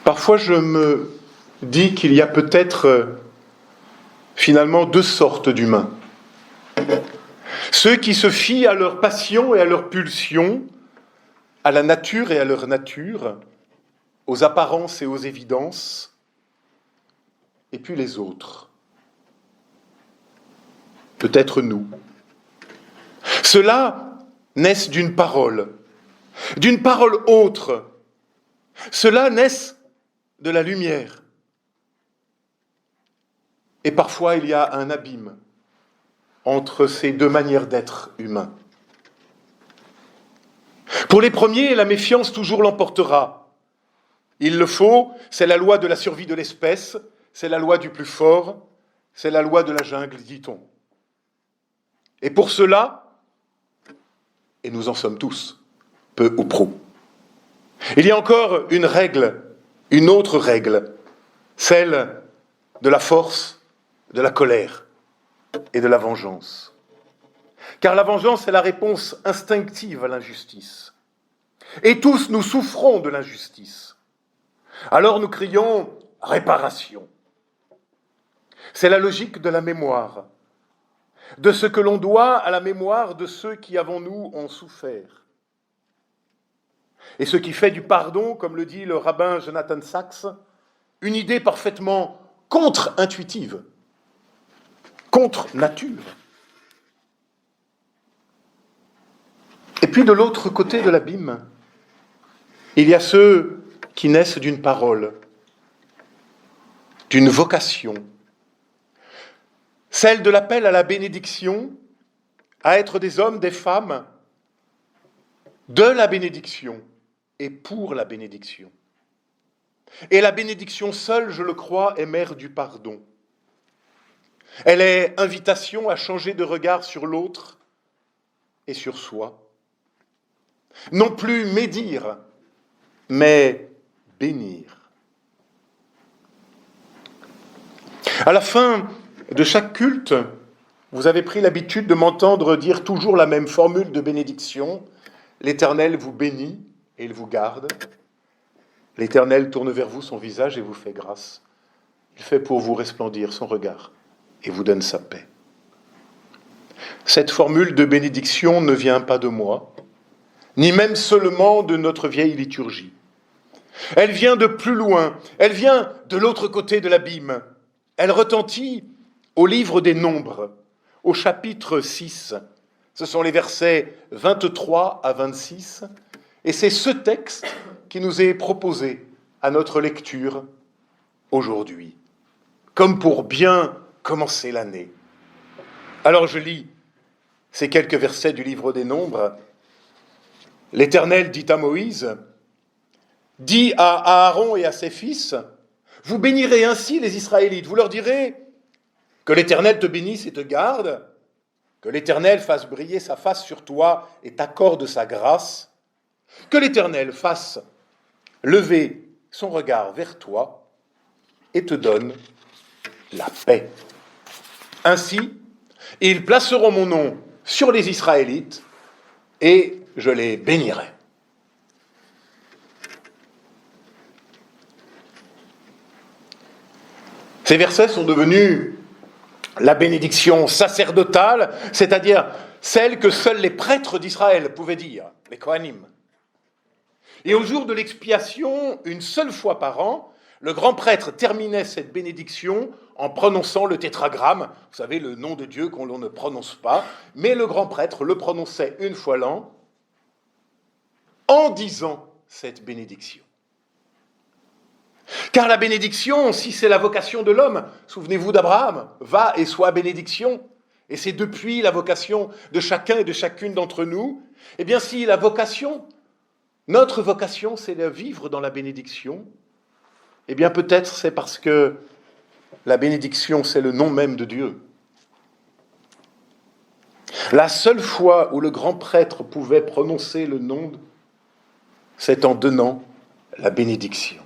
Parfois, je me dis qu'il y a peut-être finalement deux sortes d'humains. Ceux qui se fient à leur passion et à leur pulsion, à la nature et à leur nature, aux apparences et aux évidences, et puis les autres. Peut-être nous. Ceux-là naissent d'une parole autre. Ceux-là naissent de la lumière. Et parfois, il y a un abîme entre ces deux manières d'être humain. Pour les premiers, la méfiance toujours l'emportera. Il le faut, c'est la loi de la survie de l'espèce, c'est la loi du plus fort, c'est la loi de la jungle, dit-on. Et pour cela, et nous en sommes tous, peu ou prou, il y a encore une règle, une autre règle, celle de la force, de la colère et de la vengeance. Car la vengeance est la réponse instinctive à l'injustice. Et tous nous souffrons de l'injustice. Alors nous crions « réparation ». C'est la logique de la mémoire, de ce que l'on doit à la mémoire de ceux qui, avant nous, ont souffert. Et ce qui fait du pardon, comme le dit le rabbin Jonathan Sachs, une idée parfaitement contre-intuitive, contre-nature. Et puis de l'autre côté de l'abîme, il y a ceux qui naissent d'une parole, d'une vocation, celle de l'appel à la bénédiction, à être des hommes, des femmes, de la bénédiction et pour la bénédiction. Et la bénédiction seule, je le crois, est mère du pardon. Elle est invitation à changer de regard sur l'autre et sur soi. Non plus médire, mais bénir. À la fin de chaque culte, vous avez pris l'habitude de m'entendre dire toujours la même formule de bénédiction. L'Éternel vous bénit et il vous garde. L'Éternel tourne vers vous son visage et vous fait grâce. Il fait pour vous resplendir son regard et vous donne sa paix. Cette formule de bénédiction ne vient pas de moi, ni même seulement de notre vieille liturgie. Elle vient de plus loin, elle vient de l'autre côté de l'abîme. Elle retentit au livre des Nombres, au chapitre 6. Ce sont les versets 23 à 26, et c'est ce texte qui nous est proposé à notre lecture aujourd'hui, comme pour bien commencer l'année. Alors je lis ces quelques versets du livre des Nombres. L'Éternel dit à Moïse, « Dis à Aaron et à ses fils, vous bénirez ainsi les Israélites. Vous leur direz que l'Éternel te bénisse et te garde, que l'Éternel fasse briller sa face sur toi et t'accorde sa grâce, que l'Éternel fasse lever son regard vers toi et te donne la paix. Ainsi, ils placeront mon nom sur les Israélites et je les bénirai. » Ces versets sont devenus la bénédiction sacerdotale, c'est-à-dire celle que seuls les prêtres d'Israël pouvaient dire, les Kohanim. Et au jour de l'expiation, une seule fois par an, le grand prêtre terminait cette bénédiction en prononçant le tétragramme, vous savez, le nom de Dieu qu'on ne prononce pas, mais le grand prêtre le prononçait une fois l'an en disant cette bénédiction. Car la bénédiction, si c'est la vocation de l'homme, souvenez-vous d'Abraham, va et sois bénédiction, et c'est depuis la vocation de chacun et de chacune d'entre nous, eh bien si la vocation, notre vocation, c'est de vivre dans la bénédiction, eh bien peut-être c'est parce que la bénédiction, c'est le nom même de Dieu. La seule fois où le grand prêtre pouvait prononcer le nom, c'est en donnant la bénédiction.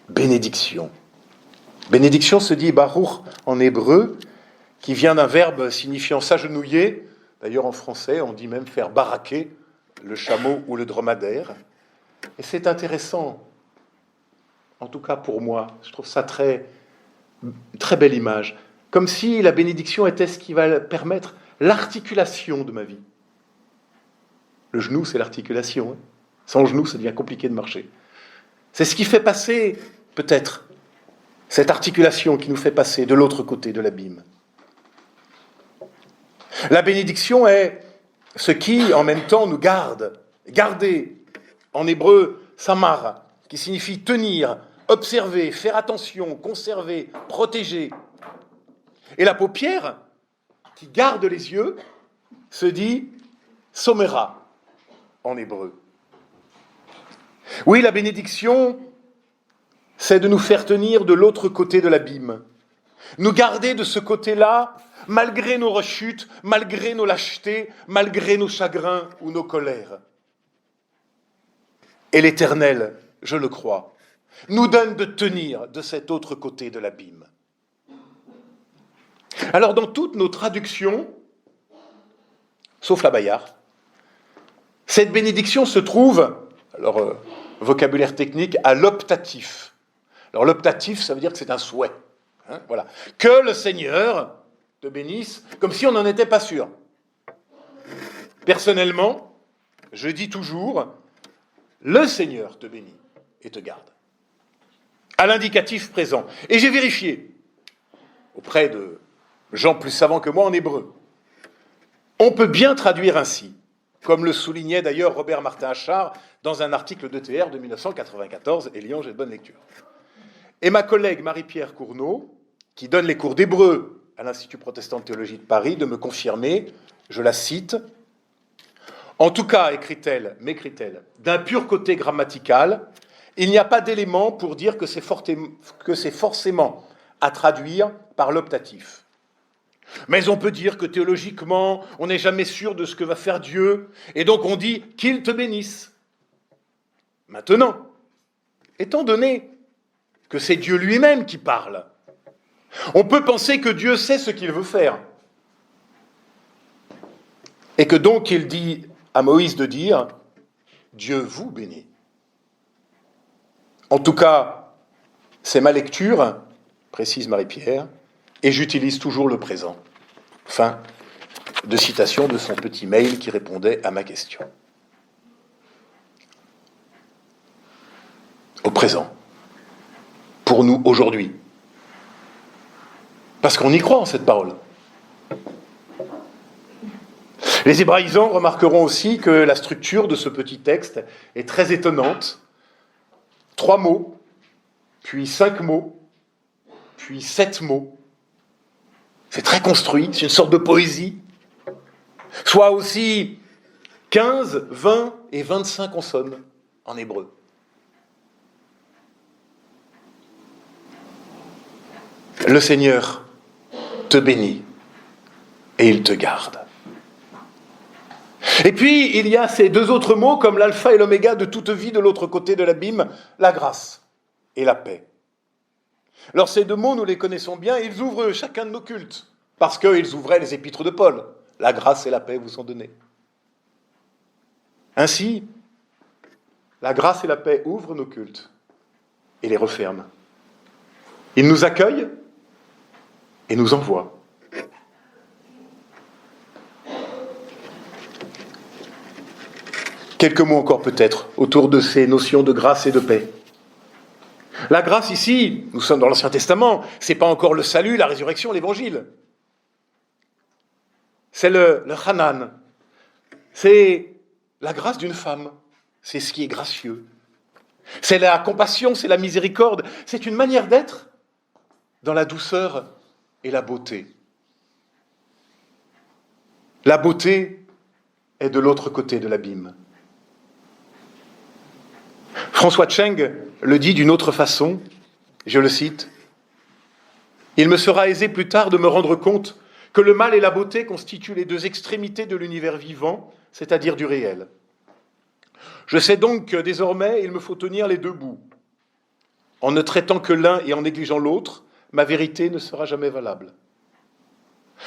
Bénédiction. Bénédiction se dit Baruch en hébreu, qui vient d'un verbe signifiant s'agenouiller. D'ailleurs, en français, on dit même faire baraquer le chameau ou le dromadaire. Et c'est intéressant, en tout cas pour moi, je trouve ça très belle image, comme si la bénédiction était ce qui va permettre l'articulation de ma vie. Le genou, c'est l'articulation. Sans genou, ça devient compliqué de marcher. C'est ce qui fait passer, peut-être, cette articulation qui nous fait passer de l'autre côté de l'abîme. La bénédiction est ce qui, en même temps, nous garde. Garder, en hébreu, samar, qui signifie tenir, observer, faire attention, conserver, protéger. Et la paupière, qui garde les yeux, se dit somera, en hébreu. Oui, la bénédiction, c'est de nous faire tenir de l'autre côté de l'abîme. Nous garder de ce côté-là, malgré nos rechutes, malgré nos lâchetés, malgré nos chagrins ou nos colères. Et l'Éternel, je le crois, nous donne de tenir de cet autre côté de l'abîme. Alors, dans toutes nos traductions, sauf la Bayard, cette bénédiction se trouve, alors vocabulaire technique, à l'optatif. Alors l'optatif, ça veut dire que c'est un souhait. Hein, voilà. Que le Seigneur te bénisse, comme si on n'en était pas sûr. Personnellement, je dis toujours, le Seigneur te bénit et te garde. À l'indicatif présent. Et j'ai vérifié, auprès de gens plus savants que moi en hébreu, on peut bien traduire ainsi, comme le soulignait d'ailleurs Robert Martin Achard dans un article d'ETR de 1994, et Lyon, j'ai de bonne lecture. Et ma collègue Marie-Pierre Cournot, qui donne les cours d'hébreu à l'Institut protestant de théologie de Paris, de me confirmer, je la cite, « En tout cas, écrit-elle, m'écrit-elle, d'un pur côté grammatical, il n'y a pas d'élément pour dire que c'est forcément à traduire par l'optatif. Mais on peut dire que théologiquement, on n'est jamais sûr de ce que va faire Dieu, et donc on dit « qu'il te bénisse ». Maintenant, étant donné que c'est Dieu lui-même qui parle, on peut penser que Dieu sait ce qu'il veut faire. Et que donc il dit à Moïse de dire « Dieu vous bénit ». En tout cas, c'est ma lecture, précise Marie-Pierre, et j'utilise toujours le présent. Fin de citation de son petit mail qui répondait à ma question. Au présent. Pour nous, aujourd'hui. Parce qu'on y croit en cette parole. Les hébraïsants remarqueront aussi que la structure de ce petit texte est très étonnante. 3 mots, puis 5 mots, puis 7 mots. C'est très construit, c'est une sorte de poésie. Soit aussi 15, 20 et 25 consonnes en hébreu. Le Seigneur te bénit et il te garde. Et puis, il y a ces 2 autres mots comme l'alpha et l'oméga de toute vie de l'autre côté de l'abîme, la grâce et la paix. Alors ces 2 mots, nous les connaissons bien, ils ouvrent chacun de nos cultes, parce qu'ils ouvraient les épîtres de Paul. La grâce et la paix vous sont données. Ainsi, la grâce et la paix ouvrent nos cultes et les referment. Ils nous accueillent et nous envoient. Quelques mots encore peut-être autour de ces notions de grâce et de paix. La grâce ici, nous sommes dans l'Ancien Testament, c'est pas encore le salut, la résurrection, l'évangile. C'est le Hanan. C'est la grâce d'une femme. C'est ce qui est gracieux. C'est la compassion, c'est la miséricorde. C'est une manière d'être dans la douceur et la beauté. La beauté est de l'autre côté de l'abîme. François Tcheng le dit d'une autre façon, je le cite, « Il me sera aisé plus tard de me rendre compte que le mal et la beauté constituent les 2 extrémités de l'univers vivant, c'est-à-dire du réel. Je sais donc que désormais, il me faut tenir les 2 bouts. En ne traitant que l'un et en négligeant l'autre, ma vérité ne sera jamais valable.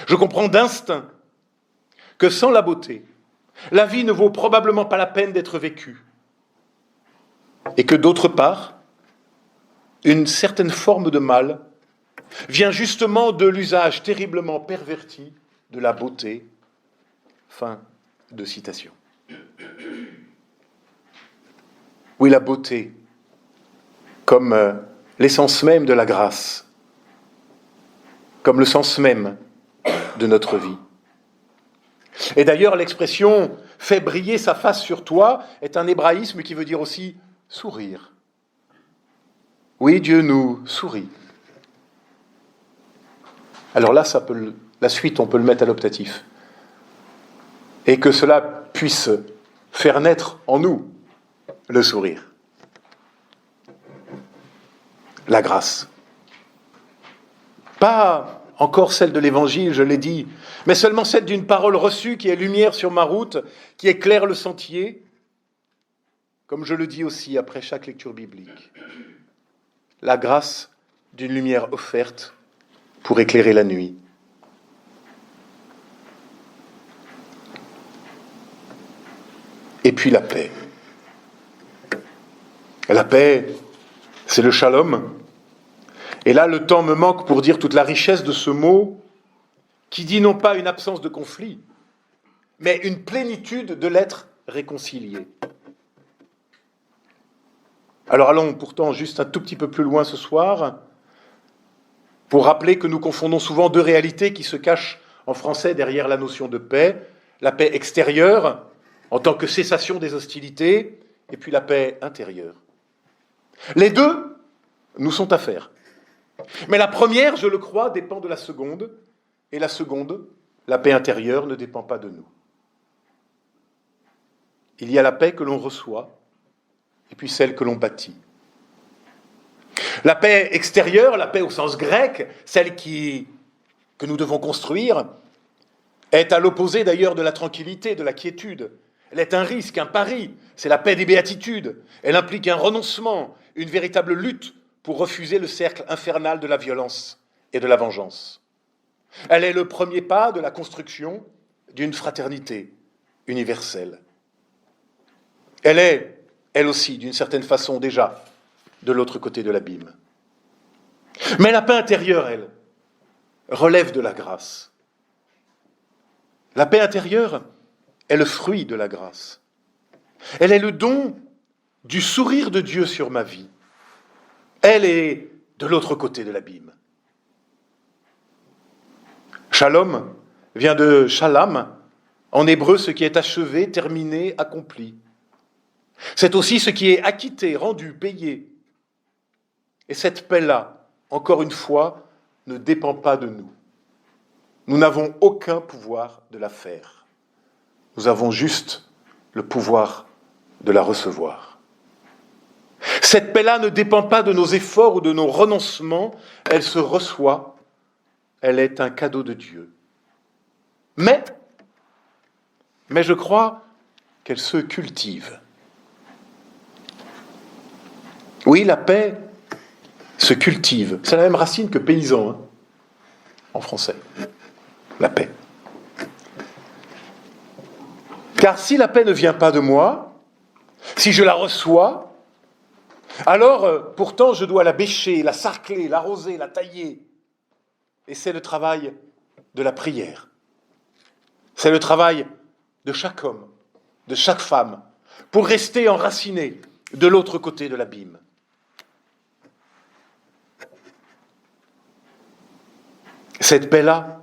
Je comprends d'instinct que sans la beauté, la vie ne vaut probablement pas la peine d'être vécue. Et que d'autre part, une certaine forme de mal vient justement de l'usage terriblement perverti de la beauté. Fin de citation. Oui, la beauté, comme l'essence même de la grâce, comme le sens même de notre vie. Et d'ailleurs, l'expression « fais briller sa face sur toi » est un hébraïsme qui veut dire aussi « sourire ». Oui, Dieu nous sourit. Alors là, la suite, on peut le mettre à l'optatif. Et que cela puisse faire naître en nous le sourire. La grâce. Pas encore celle de l'Évangile, je l'ai dit, mais seulement celle d'une parole reçue qui est lumière sur ma route, qui éclaire le sentier, comme je le dis aussi après chaque lecture biblique. La grâce d'une lumière offerte pour éclairer la nuit. Et puis la paix. La paix, c'est le shalom. Et là, le temps me manque pour dire toute la richesse de ce mot qui dit non pas une absence de conflit, mais une plénitude de l'être réconcilié. Alors allons pourtant juste un tout petit peu plus loin ce soir pour rappeler que nous confondons souvent deux réalités qui se cachent en français derrière la notion de paix. La paix extérieure, en tant que cessation des hostilités, et puis la paix intérieure. Les deux nous sont à faire. Mais la première, je le crois, dépend de la seconde, et la seconde, la paix intérieure, ne dépend pas de nous. Il y a la paix que l'on reçoit, et puis celle que l'on bâtit. La paix extérieure, la paix au sens grec, celle que nous devons construire, est à l'opposé d'ailleurs de la tranquillité, de la quiétude. Elle est un risque, un pari, c'est la paix des béatitudes. Elle implique un renoncement, une véritable lutte pour refuser le cercle infernal de la violence et de la vengeance. Elle est le premier pas de la construction d'une fraternité universelle. Elle est, elle aussi, d'une certaine façon déjà, de l'autre côté de l'abîme. Mais la paix intérieure, elle, relève de la grâce. La paix intérieure est le fruit de la grâce. Elle est le don du sourire de Dieu sur ma vie. Elle est de l'autre côté de l'abîme. Shalom vient de shalom, en hébreu ce qui est achevé, terminé, accompli. C'est aussi ce qui est acquitté, rendu, payé. Et cette paix-là, encore une fois, ne dépend pas de nous. Nous n'avons aucun pouvoir de la faire. Nous avons juste le pouvoir de la recevoir. Cette paix-là ne dépend pas de nos efforts ou de nos renoncements, elle se reçoit, elle est un cadeau de Dieu. Mais je crois qu'elle se cultive. Oui, la paix se cultive. C'est la même racine que paysan, en français. La paix. Car si la paix ne vient pas de moi, si je la reçois, alors pourtant je dois la bêcher, la sarcler, l'arroser, la tailler. Et c'est le travail de la prière. C'est le travail de chaque homme, de chaque femme, pour rester enraciné de l'autre côté de l'abîme. Cette paix-là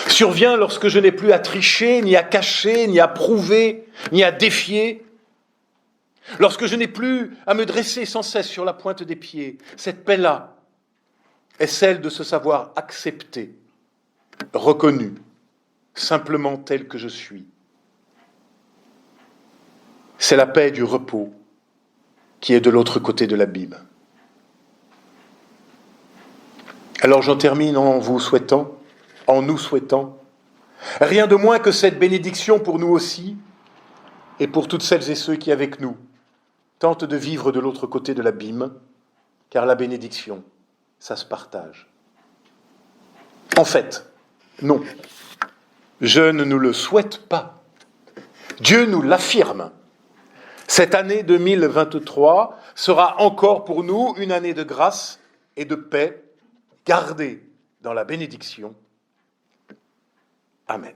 survient lorsque je n'ai plus à tricher, ni à cacher, ni à prouver, ni à défier. Lorsque je n'ai plus à me dresser sans cesse sur la pointe des pieds. Cette paix-là est celle de se savoir accepté, reconnu, simplement tel que je suis. C'est la paix du repos qui est de l'autre côté de l'abîme. Alors j'en termine en nous souhaitant, rien de moins que cette bénédiction pour nous aussi, et pour toutes celles et ceux qui, avec nous, tentent de vivre de l'autre côté de l'abîme, car la bénédiction, ça se partage. En fait, non, je ne nous le souhaite pas. Dieu nous l'affirme. Cette année 2023 sera encore pour nous une année de grâce et de paix, gardée dans la bénédiction. Amen.